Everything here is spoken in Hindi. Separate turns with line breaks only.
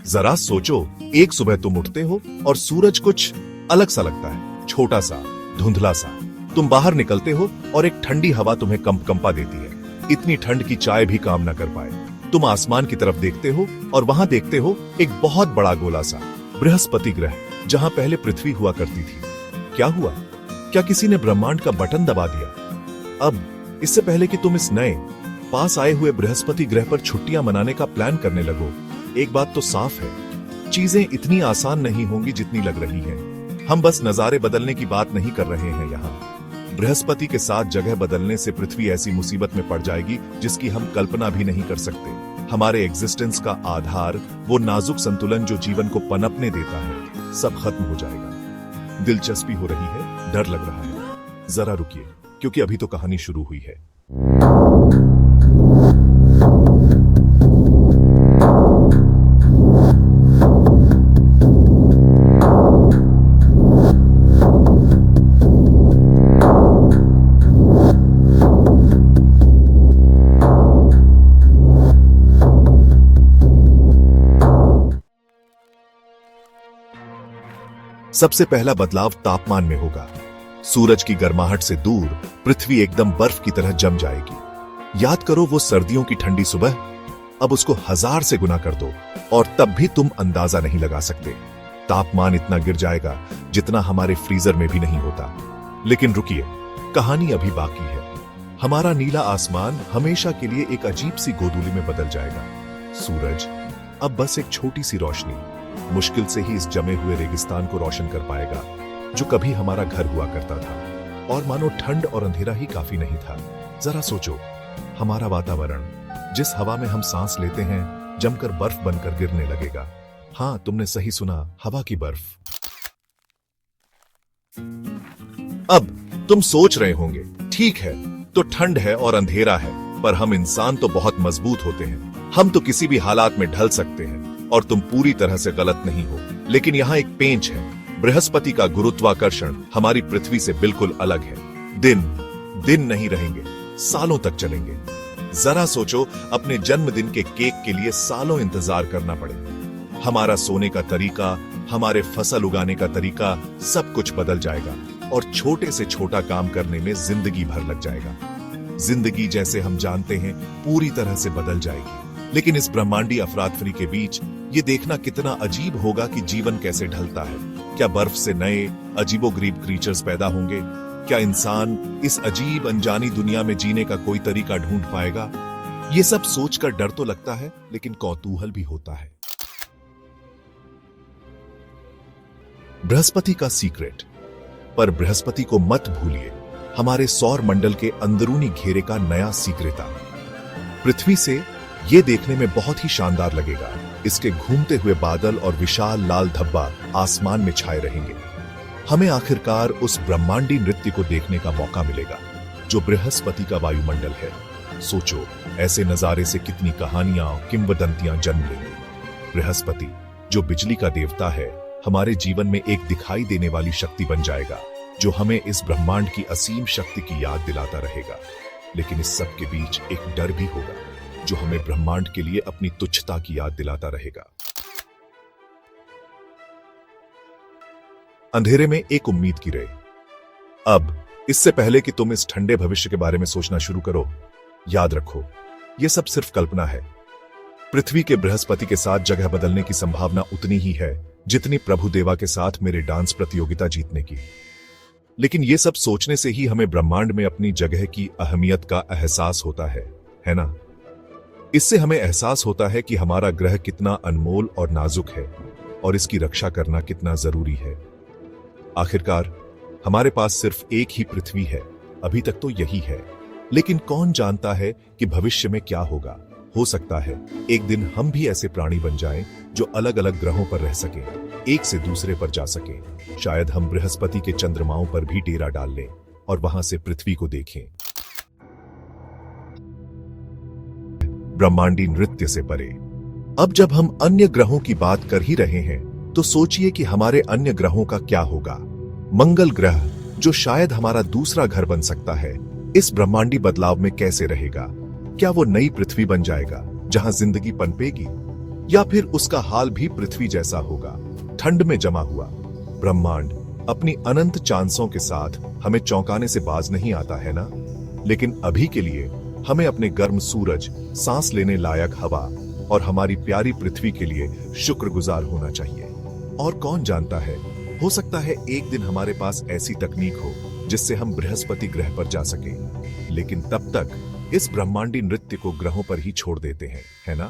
जरा सोचो, एक सुबह तुम उठते हो और सूरज कुछ अलग सा लगता है, छोटा सा, धुंधला सा। तुम बाहर निकलते हो और एक ठंडी हवा तुम्हें कंपा देती है। इतनी ठंड की चाय भी काम न कर पाए। तुम आसमान की तरफ देखते हो और वहां देखते हो एक बहुत बड़ा गोला सा बृहस्पति ग्रह, जहां पहले पृथ्वी हुआ करती थी। क्या हुआ? क्या किसी ने ब्रह्मांड का बटन दबा दिया? अब इससे पहले कि तुम इस नए पास आए हुए बृहस्पति ग्रह पर छुट्टियां मनाने का प्लान करने लगो, एक बात तो साफ है, चीजें इतनी आसान नहीं होंगी जितनी लग रही हैं। हम बस नजारे बदलने की बात नहीं कर रहे हैं यहाँ। बृहस्पति के साथ जगह बदलने से पृथ्वी ऐसी मुसीबत में पड़ जाएगी जिसकी हम कल्पना भी नहीं कर सकते। हमारे एग्जिस्टेंस का आधार, वो नाजुक संतुलन जो जीवन को पनपने देता है, सब खत्म हो जाएगा। दिलचस्पी हो रही है, डर लग रहा है। जरा रुकिए, क्योंकि अभी तो कहानी शुरू हुई है। सबसे पहला बदलाव तापमान में होगा। सूरज की गर्माहट से दूर पृथ्वी एकदम बर्फ की तरह जम जाएगी। याद करो वो सर्दियों की ठंडी सुबह, अब उसको 1000 से गुना कर दो और तब भी तुम अंदाजा नहीं लगा सकते। तापमान इतना गिर जाएगा जितना हमारे फ्रीजर में भी नहीं होता। लेकिन रुकिए, कहानी अभी बाकी है। हमारा नीला आसमान हमेशा के लिए एक अजीब सी गोधूली में बदल जाएगा। सूरज अब बस एक छोटी सी रोशनी, मुश्किल से ही इस जमे हुए रेगिस्तान को रोशन कर पाएगा जो कभी हमारा घर हुआ करता था। और मानो ठंड और अंधेरा ही काफी नहीं था। जरा सोचो, हमारा वातावरण, जिस हवा में हम सांस लेते हैं, जमकर बर्फ बनकर गिरने लगेगा। हाँ, तुमने सही सुना, हवा की बर्फ। अब तुम सोच रहे होंगे, ठीक है, तो ठंड है और अंधेरा है, पर हम इंसान तो बहुत मजबूत होते हैं। हम तो किसी भी हालात में ढल सकते हैं। और तुम पूरी तरह से गलत नहीं हो। लेकिन यहाँ एक पेंच है। बृहस्पति का गुरुत्वाकर्षण हमारी पृथ्वी से बिल्कुल अलग है। दिन नहीं रहेंगे, सालों तक चलेंगे। जरा सोचो, अपने जन्मदिन के केक के लिए सालों इंतजार करना पड़े। हमारा सोने का तरीका, हमारे फसल उगाने का तरीका, सब कुछ बदल जाएगा और छोटे से छोटा काम करने में जिंदगी भर लग जाएगा। जिंदगी जैसे हम जानते हैं पूरी तरह से बदल जाएगी। लेकिन इस ब्रह्मांडी अफरातफरी के बीच ये देखना कितना अजीब होगा कि जीवन कैसे ढलता है। क्या बर्फ से नए अजीबोगरीब क्रीचर्स पैदा होंगे? क्या इंसान इस अजीब अनजानी दुनिया में जीने का कोई तरीका ढूंढ पाएगा? ये सब सोचकर डर तो लगता है, लेकिन कौतूहल भी होता है। बृहस्पति का सीक्रेट। पर बृहस्पति को मत भूलिए, हमारे सौर मंडल के अंदरूनी घेरे का नया सीक्रेट। पृथ्वी से ये देखने में बहुत ही शानदार लगेगा। इसके घूमते हुए बादल और विशाल लाल धब्बा आसमान में छाए रहेंगे। हमें आखिरकार उस ब्रह्मांडी नृत्य को देखने का मौका मिलेगा जो बृहस्पति का वायुमंडल है। सोचो, ऐसे नजारे से कितनी कहानियां, किंवदंतियां जन्म लेंगी। बृहस्पति, जो बिजली का देवता है, हमारे जीवन में एक दिखाई देने वाली शक्ति बन जाएगा जो हमें इस ब्रह्मांड की असीम शक्ति की याद दिलाता रहेगा। लेकिन इस सब के बीच एक डर भी होगा जो हमें ब्रह्मांड के लिए अपनी तुच्छता की याद दिलाता रहेगा। अंधेरे में एक उम्मीद की रे। अब इससे पहले कि तुम इस ठंडे भविष्य के बारे में सोचना शुरू करो, याद रखो, यह सब सिर्फ कल्पना है। पृथ्वी के बृहस्पति के साथ जगह बदलने की संभावना उतनी ही है जितनी प्रभु देवा के साथ मेरे डांस प्रतियोगिता जीतने की। लेकिन यह सब सोचने से ही हमें ब्रह्मांड में अपनी जगह की अहमियत का एहसास होता है ना? इससे हमें एहसास होता है कि हमारा ग्रह कितना अनमोल और नाजुक है और इसकी रक्षा करना कितना जरूरी है। आखिरकार हमारे पास सिर्फ एक ही पृथ्वी है, अभी तक तो यही है। लेकिन कौन जानता है कि भविष्य में क्या होगा? हो सकता है एक दिन हम भी ऐसे प्राणी बन जाएं जो अलग अलग ग्रहों पर रह सकें, एक से दूसरे पर जा सकें। शायद हम बृहस्पति के चंद्रमाओं पर भी डेरा डाल लें और वहां से पृथ्वी को देखें। ब्रह्मांडी नृत्य से परे। अब जब हम अन्य ग्रहों की बात कर ही रहे हैं, तो सोचिए कि हमारे अन्य ग्रहों का क्या होगा। मंगल ग्रह, जो शायद हमारा दूसरा घर बन सकता है, इस ब्रह्मांडी बदलाव में कैसे रहेगा? क्या वो नई पृथ्वी बन जाएगा जहां जिंदगी पनपेगी? या फिर उसका हाल भी पृथ्वी जैसा होगा, ठंड में जमा हुआ। ब्रह्मांड अपनी अनंत चांसों के साथ हमें चौंकाने से बाज नहीं आता है ना? लेकिन अभी के लिए हमें अपने गर्म सूरज, सांस लेने लायक हवा और हमारी प्यारी पृथ्वी के लिए शुक्रगुजार होना चाहिए। और कौन जानता है, हो सकता है एक दिन हमारे पास ऐसी तकनीक हो जिससे हम बृहस्पति ग्रह पर जा सकें। लेकिन तब तक इस ब्रह्मांडी नृत्य को ग्रहों पर ही छोड़ देते हैं, है ना?